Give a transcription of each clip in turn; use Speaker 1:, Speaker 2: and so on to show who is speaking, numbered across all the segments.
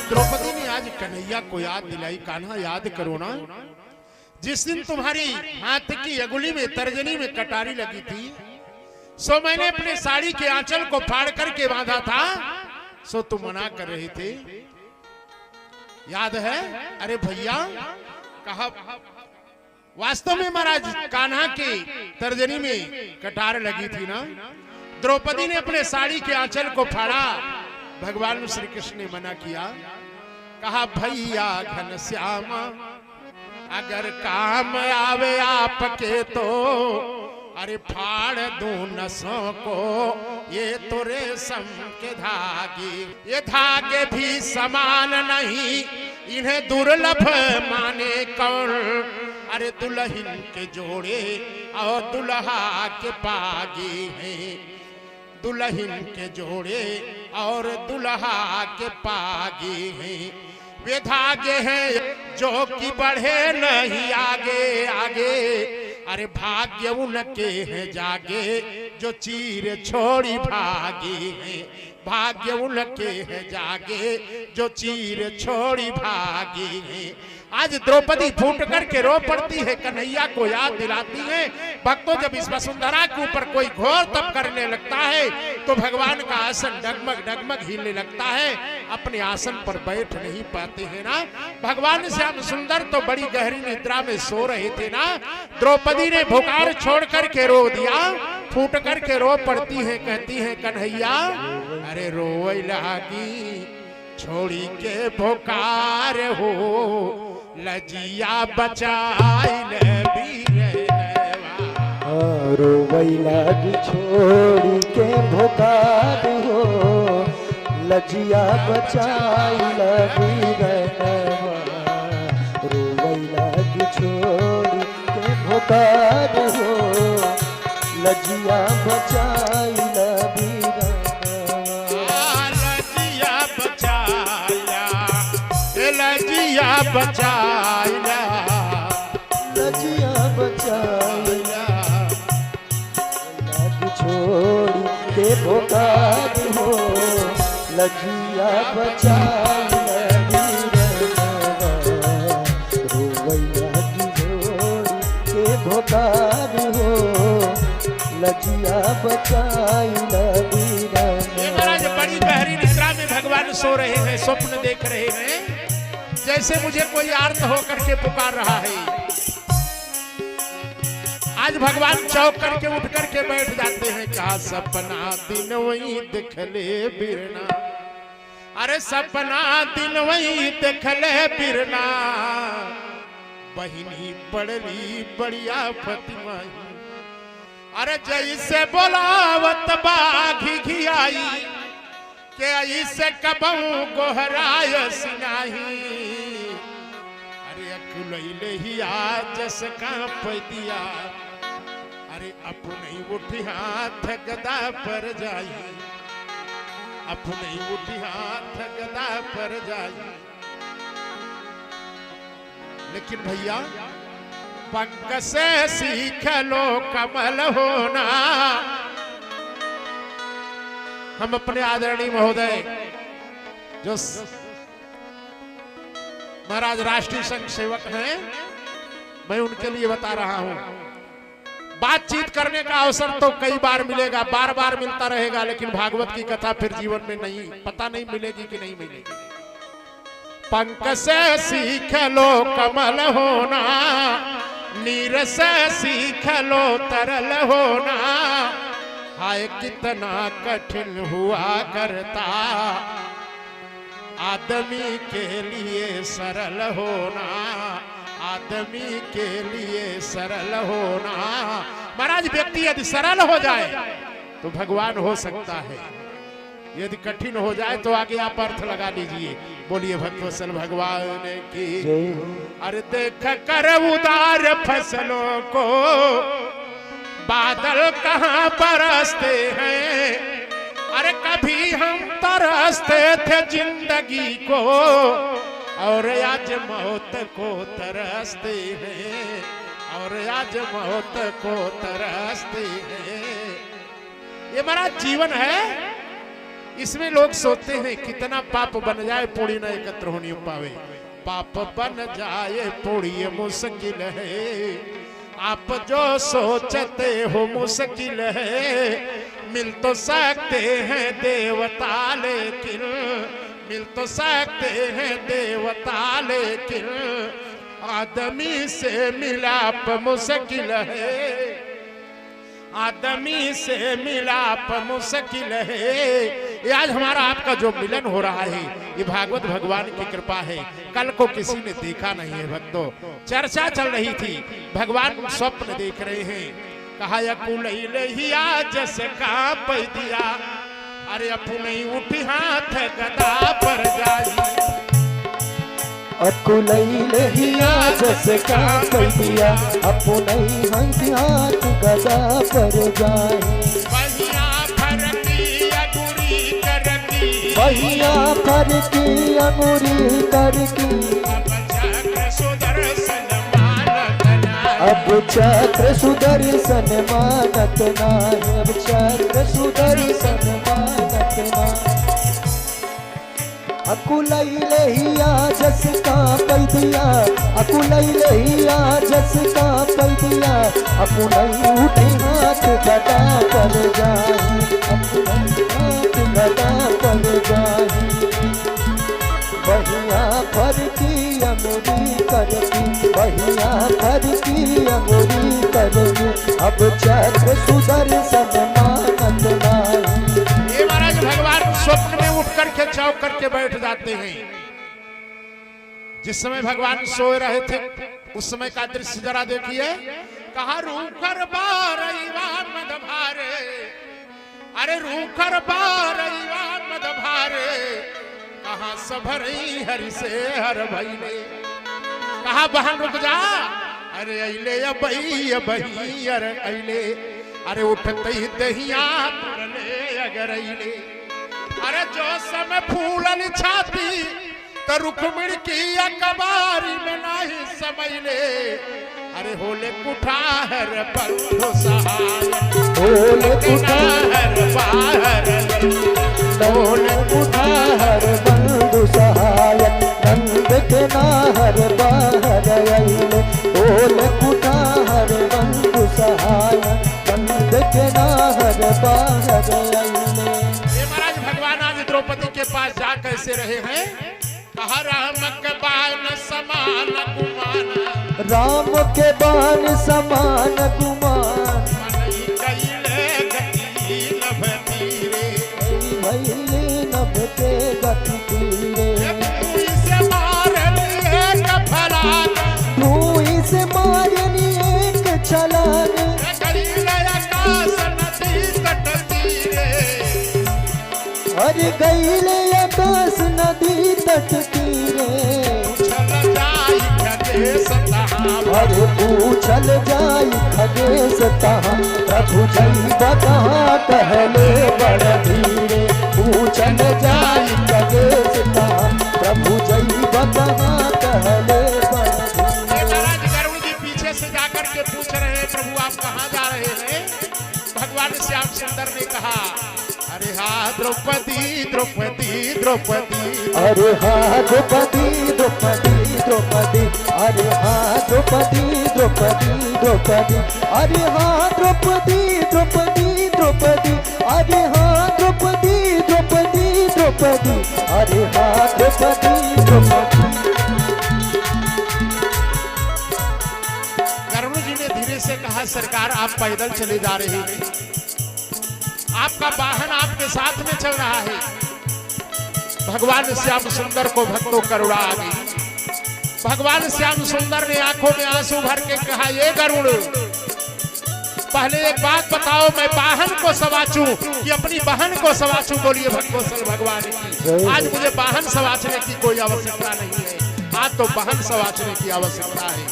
Speaker 1: द्रौपदी ने आज कन्हैया को याद दिलाई, कान्हा याद करो ना, जिस दिन तुम्हारी हाथ की अंगुली में तर्जनी में कटारी लगी थी, सो मैंने अपने साड़ी के आंचल को फाड़ करके बांधा था, सो तुम मना कर रहे थे, याद है? अरे भैया, कहा वास्तव में महाराज कान्हा के तर्जनी में कटार लगी थी ना। द्रौपदी ने अपने साड़ी के आंचल को फाड़ा, भगवान श्री कृष्ण ने मना किया, कहा भैया घनश्यामा, अगर काम आवे आपके तो अरे फाड़ दो नसों को, ये तो रेशम के धागे, ये धागे भी समान नहीं, इन्हें दुर्लभ माने कौन। अरे दुल्हन के जोड़े और दुल्हा के पागे हैं, दुल्हन के जोड़े और दुल्हा के पागे हैं, वे धागे हैं जो कि बढ़े नहीं आगे आगे। अरे भाग्य उनके हैं जागे जो चीर छोड़ी भागे हैं, भाग्य उनके हैं जागे जो चीर छोड़ी भागे हैं। आज द्रौपदी फूट करके रो पड़ती है, कन्हैया को याद दिलाती है। भक्तों, जब इस वसुंधरा के ऊपर कोई घोर तप करने लगता है तो भगवान का आसन डगमग डगमग हिलने लगता है, अपने आसन पर बैठ नहीं पाते हैं ना। भगवान श्याम सुंदर तो बड़ी गहरी निद्रा में सो रहे थे ना। द्रौपदी ने भुकार छोड़ करके रो दिया, फूट करके रो पड़ती है, कहती है कन्हैया अरे रोए लागी छोड़ी के भुकार हो, लजिया बचाइल
Speaker 2: रोवई लागी छोड़ी के भुकार हो, लजिया बचाइल रोवई लागी छोड़ी के भुकार हो, लजिया बचाइल
Speaker 1: बचाइला,
Speaker 2: लजिया बचाइला, लागी छोड़ी के भुकार हो, लजिया बचाइला रोवई लागी छोड़ी के भुकार हो, लजिया बचाइला।
Speaker 1: महाराज बड़ी गहरी निद्रा में भगवान सो रहे हैं, स्वप्न देख रहे हैं, जैसे मुझे कोई आर्त होकर के पुकार रहा है। आज भगवान चौक करके उठ करके बैठ जाते हैं, कहा सपना दिन वही दिखले बिरना, अरे सपना दिन वही दिखले बिरना, बहिनी पड़ली बढ़िया फतिमाई, अरे जैसे बोलावत बाघी घियाई, के ऐसे कबहू गोहराय सिनाही, अरे अकुलैले ही आज सका पैदिया, अरे अपने उठी हाथ गदा पर जाई, अपने उठी हाथ गदा पर जाई। लेकिन भैया पंख से सीख लो कमल होना। हम अपने आदरणीय महोदय जो महाराज राष्ट्रीय संघ सेवक हैं, मैं उनके लिए बता रहा हूं, बातचीत करने का अवसर तो कई बार मिलेगा, बार बार मिलता रहेगा, लेकिन भागवत की कथा फिर जीवन में नहीं, पता नहीं मिलेगी कि नहीं मिलेगी। पंख से सीख लो कमल होना, नीर से सीख लो तरल होना, हाय कितना कठिन हुआ करता आदमी के लिए सरल होना, आदमी के लिए सरल होना। महाराज व्यक्ति यदि सरल हो जाए तो भगवान हो सकता है, यदि कठिन हो जाए तो आगे आप अर्थ लगा लीजिए। बोलिए भक्तवत्सल भगवान की। अरे देख कर उदार फसलों को बादल कहाँ बरसते हैं, अरे कभी हम तरसते थे जिंदगी को, और आज मौत को तरसते हैं, और आज मौत को तरसते हैं। ये हमारा जीवन है, इसमें लोग सोचते हैं कितना पाप बन जाए पूरी न एकत्र होनी पावे। पाप बन जाए पूरी मुश्किल है, आप जो सोचते हो मुश्किल है। मिल तो सकते हैं देवता लेकिन, मिल तो सकते हैं देवता लेकिन, आदमी से मिलाप मुश्किल है, आदमी से मिलाप मुश्किल है। ये आज हमारा आपका जो मिलन हो रहा है ये भागवत भगवान की कृपा है। कल को किसी ने देखा नहीं है भक्तों, चर्चा चल रही थी, भगवान स्वप्न देख रहे हैं। कहा यकुलैया जस का पैदिया, अरे अपने उठी हाथ गदा पर जाई,
Speaker 2: अकुलैया जस का पैदिया, अपने हाथ गदा पर जाए। बहिया फर की अंगुरी करकी, अब चक्र सुदर्शन मानत नाही, अब चक्र सुदर्शन मानत नाही। अकुलैया जस का पैदिया, अकुलैया जस का पैदिया, अपने उठे हाथ गदा पर जाहि, अपने हाथ गदा पर जाहि। बहिया फर की अंगुरी करकी, बहिया फर की अंगुरी करकी, अब चक्र सुदर्शन मानत नाही।
Speaker 1: ये महाराज भगवान स्वप्न में उठ करके चौक करके बैठ जाते हैं। जिस समय भगवान सोए रहे थे उस समय का दृश्य जरा देखिए। कहा रूखर बारैया मद भारे, अरे रूखर बारैया मद भारे, कहा सभरई हरि से हर भैले। कहा बहन रुक जा, अरे अइले अबई अबई अरे अइले, अरे उठते ही दहिया तुरले अगर अइले। अरे जो समय फूलन छाती तो रुक्मिणी की अकबारी में नहीं समझले। अरे होले कुठार बंधु सहाय,
Speaker 2: होले
Speaker 1: कुठार बाहर,
Speaker 2: होले कुठार बंधु सहाय, नंद के नाहर बाहर अइले। होले कुठार बंधु सहाय, नंद के नाहर बाहर अइले।
Speaker 1: ये महाराज भगवान आज द्रौपदी के पास जा कैसे रहे हैं। कहा राम के बाण समान गुमान,
Speaker 2: राम के बाण समान गुमान, भैले नभ के गति तीरे। भूई से मारनी एक छलांग, अरे गईले आकाश नदी तट तीरे। अरे पूछल जाई खगेश तहाँ, प्रभु जई बता कहले बड़ धीरे। पूछल जाई खगेश तहाँ, प्रभु जई बता कहले बड़ धीरे।
Speaker 1: गरुड़ जी पीछे से जाकर के पूछ रहे हैं प्रभु आप कहाँ जा रहे हैं। भगवान श्याम सुंदर ने कहा अरे हाँ द्रौपदी द्रौपदी द्रौपदी,
Speaker 2: अरे हाँ द्रौपदी द्रौपदी द्रौपदी, अरे हाँ द्रौपदी द्रौपदी द्रौपदी, अरे हाँ द्रौपदी द्रौपदी द्रौपदी, अरे हाँ द्रौपदी द्रौपदी द्रौपदी, अरे हाँ द्रौपदी द्रौपदी।
Speaker 1: गरुड़ जी ने धीरे से कहा सरकार आप पैदल चले जा रहे हैं, आपका वाहन आपके साथ में चल रहा है। भगवान श्याम सुंदर को भक्तों करुणा आ गई। भगवान श्याम सुंदर ने आंखों में आंसू भर के कहा ये गरुड़ पहले एक बात बताओ, मैं वाहन को सवाचूं कि अपनी बहन को सवाचूं। बोलिए भक्तों भगवान की। आज मुझे वाहन सवाचने की कोई आवश्यकता नहीं है, आज तो बहन सवाचने की आवश्यकता है।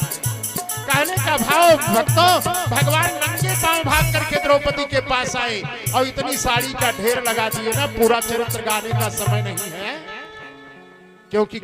Speaker 1: कहने का भाव भक्तों भगवान नंगे पांव भाग करके द्रौपदी के पास आए और इतनी साड़ी का ढेर लगा दिए ना, पूरा चरित्र गाने का समय नहीं है क्योंकि